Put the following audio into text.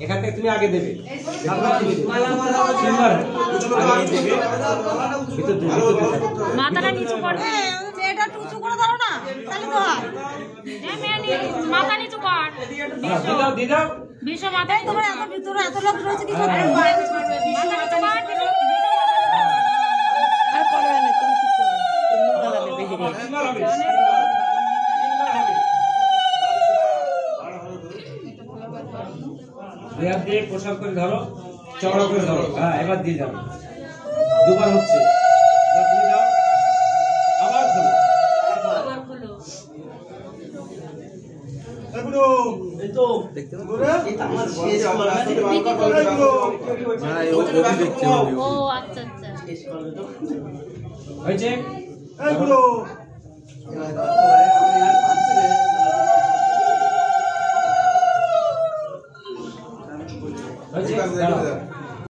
এখান থেকে তুমি আগে দেবে মাথাটা নিচু করবে এটা উঁচু করে দাও না তাহলে তো হয় মাথা নিচু কর বিশ্ব মাথায় তোমার এত ভিতরে এত লোক রয়েছে কি করে আর করবে না তুমি চুপ করো তুমি গালাবে বেহিরে দিয়ে প্রসাদ করে ধরো চওড়া করে ধরো হ্যাঁ এবার দিয়ে যাবে দুবার হচ্ছে তুমি যাও আবার খোলো এগুলো এই তো দেখতে এটা আমার শেষ করা ভাই ও দেখতে হবে ও আচ্ছা আচ্ছা শেষ করবে তো হয়েছে এগুলো হয়েছে